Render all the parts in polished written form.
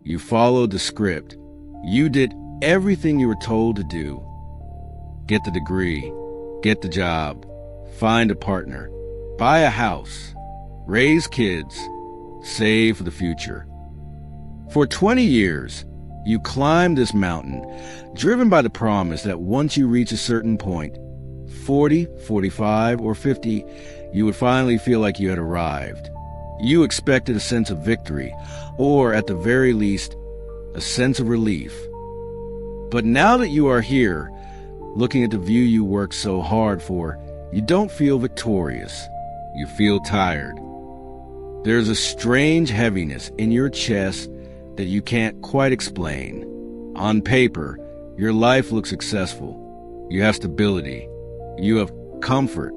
You followed the script. You did everything you were told to do. Get the degree, get the job, find a partner, buy a house, raise kids, save for the future. For 20 years, you climbed this mountain, driven by the promise that once you reach a certain point, 40, 45, or 50, you would finally feel like you had arrived. You expected a sense of victory, or at the very least, a sense of relief. But now that you are here, looking at the view you worked so hard for, you don't feel victorious. You feel tired. There's a strange heaviness in your chest that you can't quite explain. On paper, your life looks successful. You have stability. You have comfort.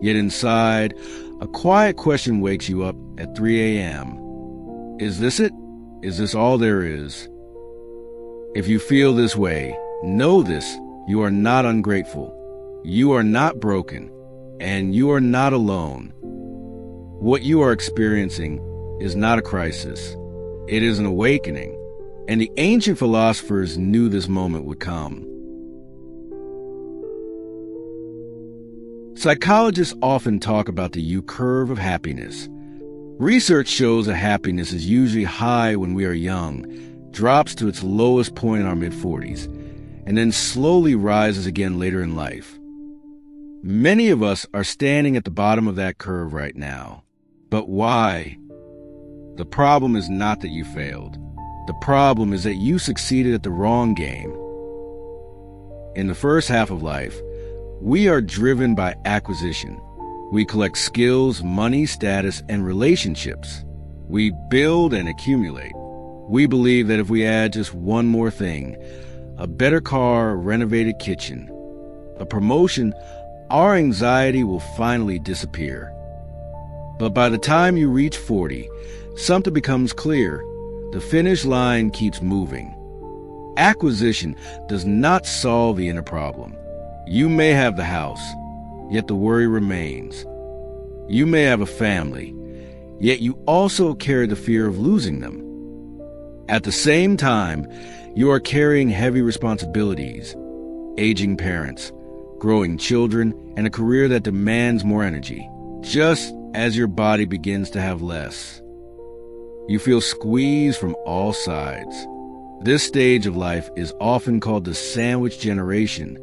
Yet inside, a quiet question wakes you up at 3 a.m. Is this it? Is this all there is? If you feel this way, know this: you are not ungrateful. You are not broken. And you are not alone. What you are experiencing is not a crisis. It is an awakening, and the ancient philosophers knew this moment would come. Psychologists often talk about the U-curve of happiness. Research shows that happiness is usually high when we are young, drops to its lowest point in our mid-40s, and then slowly rises again later in life. Many of us are standing at the bottom of that curve right now. But why? The problem is not that you failed. The problem is that you succeeded at the wrong game. In the first half of life, we are driven by acquisition. We collect skills, money, status, and relationships. We build and accumulate. We believe that if we add just one more thing, a better car, a renovated kitchen, a promotion, our anxiety will finally disappear. But by the time you reach 40, something becomes clear. The finish line keeps moving. Acquisition does not solve the inner problem. You may have the house, yet the worry remains. You may have a family, yet you also carry the fear of losing them. At the same time, you are carrying heavy responsibilities, aging parents, growing children, and a career that demands more energy, just as your body begins to have less. You feel squeezed from all sides. This stage of life is often called the sandwich generation.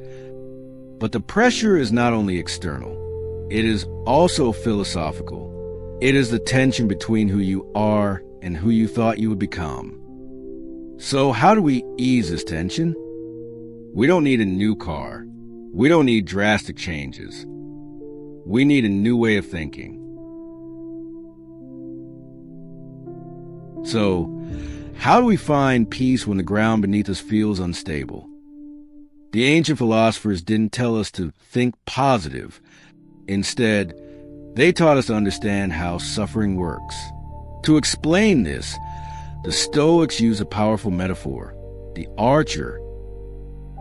But the pressure is not only external, it is also philosophical. It is the tension between who you are and who you thought you would become. So how do we ease this tension? We don't need a new car. We don't need drastic changes. We need a new way of thinking. So, how do we find peace when the ground beneath us feels unstable? The ancient philosophers didn't tell us to think positive. Instead, they taught us to understand how suffering works. To explain this, the Stoics use a powerful metaphor: the archer.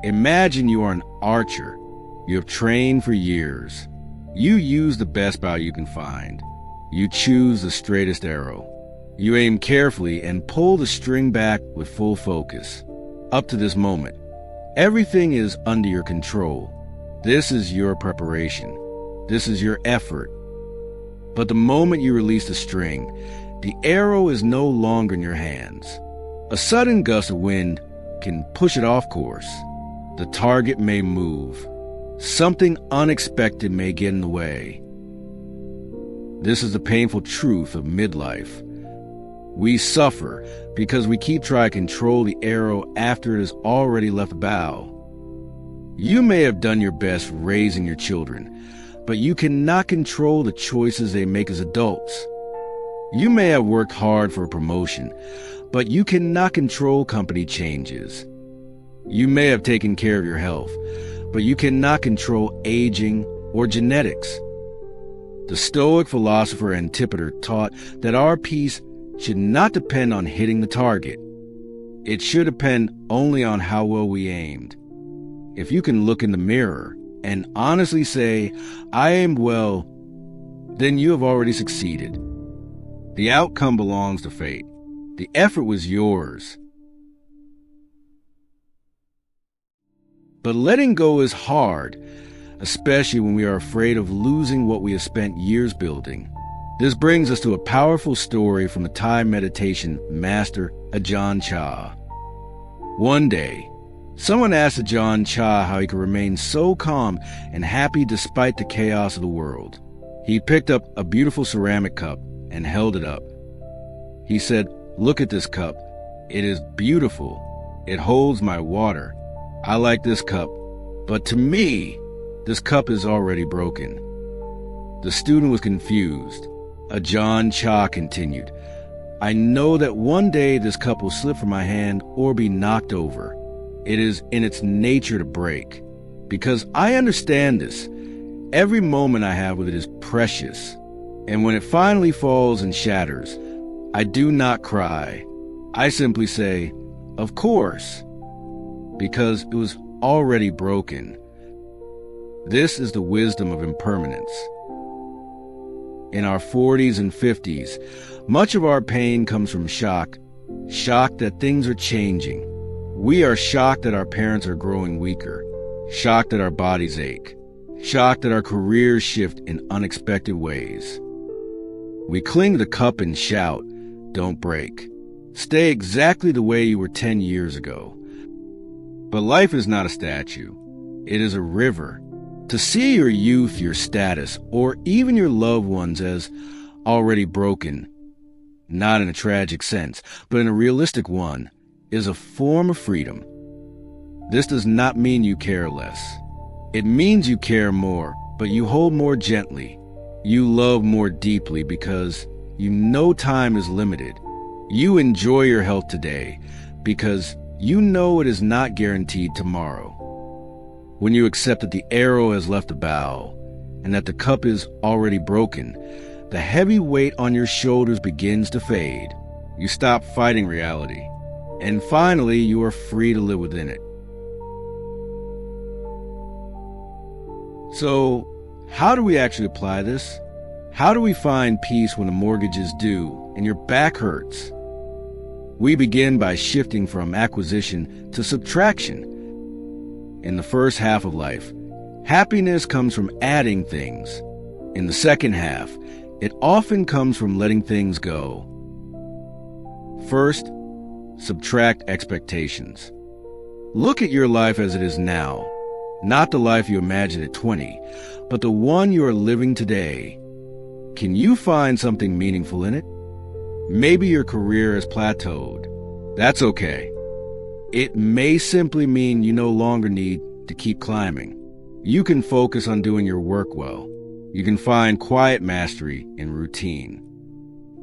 Imagine you are an archer. You have trained for years. You use the best bow you can find. You choose the straightest arrow. You aim carefully and pull the string back with full focus. Up to this moment, everything is under your control. This is your preparation. This is your effort. But the moment you release the string, the arrow is no longer in your hands. A sudden gust of wind can push it off course. The target may move. Something unexpected may get in the way. This is the painful truth of midlife. We suffer because we keep trying to control the arrow after it has already left the bow. You may have done your best raising your children, but you cannot control the choices they make as adults. You may have worked hard for a promotion, but you cannot control company changes. You may have taken care of your health, but you cannot control aging or genetics. The Stoic philosopher Antipater taught that our peace should not depend on hitting the target. It should depend only on how well we aimed. If you can look in the mirror and honestly say, "I aimed well," then you have already succeeded. The outcome belongs to fate. The effort was yours. But letting go is hard, especially when we are afraid of losing what we have spent years building. This brings us to a powerful story from the Thai meditation master Ajahn Chah. One day, someone asked Ajahn Chah how he could remain so calm and happy despite the chaos of the world. He picked up a beautiful ceramic cup and held it up. He said, "Look at this cup. It is beautiful. It holds my water. I like this cup, but to me, this cup is already broken." The student was confused. Ajahn Chah continued, "I know that one day this cup will slip from my hand or be knocked over. It is in its nature to break. Because I understand this, every moment I have with it is precious. And when it finally falls and shatters, I do not cry. I simply say, 'Of course,' because it was already broken." This is the wisdom of impermanence. In our 40s and 50s, much of our pain comes from shock that things are changing. We are shocked that our parents are growing weaker, shocked that our bodies ache, shocked that our careers shift in unexpected ways. We cling to the cup and shout, "Don't break. Stay exactly the way you were 10 years ago." But life is not a statue. It is a river. To see your youth, your status, or even your loved ones as already broken, not in a tragic sense, but in a realistic one, is a form of freedom. This does not mean you care less. It means you care more, but you hold more gently. You love more deeply because you know time is limited. You enjoy your health today because you know it is not guaranteed tomorrow. When you accept that the arrow has left the bow and that the cup is already broken, the heavy weight on your shoulders begins to fade. You stop fighting reality, and finally you are free to live within it. So, how do we actually apply this? How do we find peace when the mortgage is due and your back hurts? We begin by shifting from acquisition to subtraction. In the first half of life, happiness comes from adding things. In the second half, it often comes from letting things go. First, subtract expectations. Look at your life as it is now, not the life you imagined at 20, but the one you are living today. Can you find something meaningful in it? Maybe your career has plateaued. That's okay. It may simply mean you no longer need to keep climbing. You can focus on doing your work well. You can find quiet mastery in routine.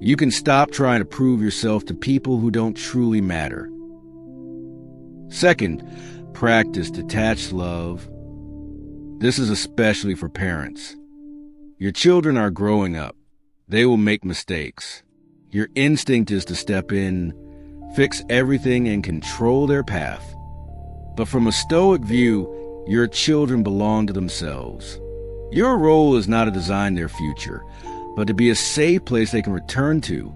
You can stop trying to prove yourself to people who don't truly matter. Second, practice detached love. This is especially for parents. Your children are growing up. They will make mistakes. Your instinct is to step in, fix everything, and control their path. But from a Stoic view, your children belong to themselves. Your role is not to design their future, but to be a safe place they can return to.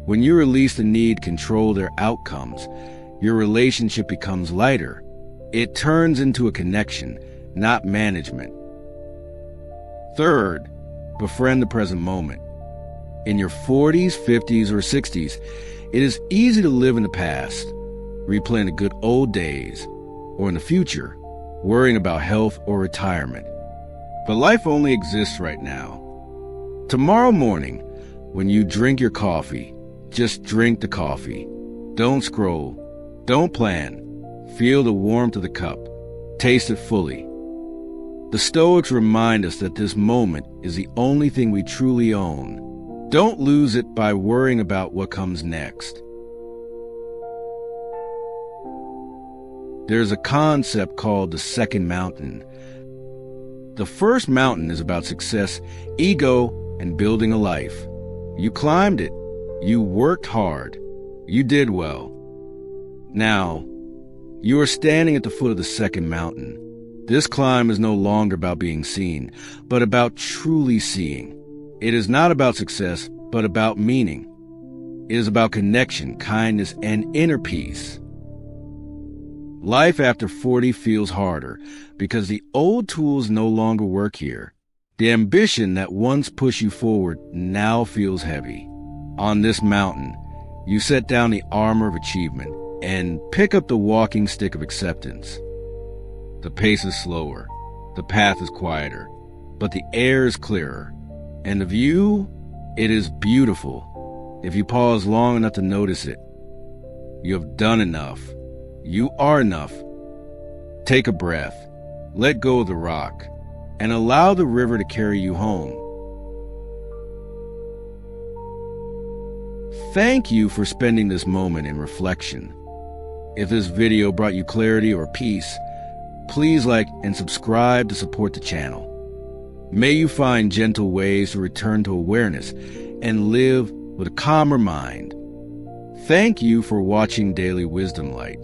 When you release the need to control their outcomes, your relationship becomes lighter. It turns into a connection, not management. Third, befriend the present moment. In your 40s, 50s, or 60s, it is easy to live in the past, replaying the good old days, or in the future, worrying about health or retirement. But life only exists right now. Tomorrow morning, when you drink your coffee, just drink the coffee. Don't scroll. Don't plan. Feel the warmth of the cup. Taste it fully. The Stoics remind us that this moment is the only thing we truly own. Don't lose it by worrying about what comes next. There's a concept called the second mountain. The first mountain is about success, ego, and building a life. You climbed it. You worked hard. You did well. Now, you are standing at the foot of the second mountain. This climb is no longer about being seen, but about truly seeing. It is not about success, but about meaning. It is about connection, kindness, and inner peace. Life after 40 feels harder because the old tools no longer work here. The ambition that once pushed you forward now feels heavy. On this mountain, you set down the armor of achievement and pick up the walking stick of acceptance. The pace is slower, the path is quieter, but the air is clearer. And the view, it is beautiful if you pause long enough to notice it. You have done enough. You are enough. Take a breath, let go of the rock, and allow the river to carry you home. Thank you for spending this moment in reflection. If this video brought you clarity or peace, please like and subscribe to support the channel. May you find gentle ways to return to awareness and live with a calmer mind. Thank you for watching Daily Wisdom Light.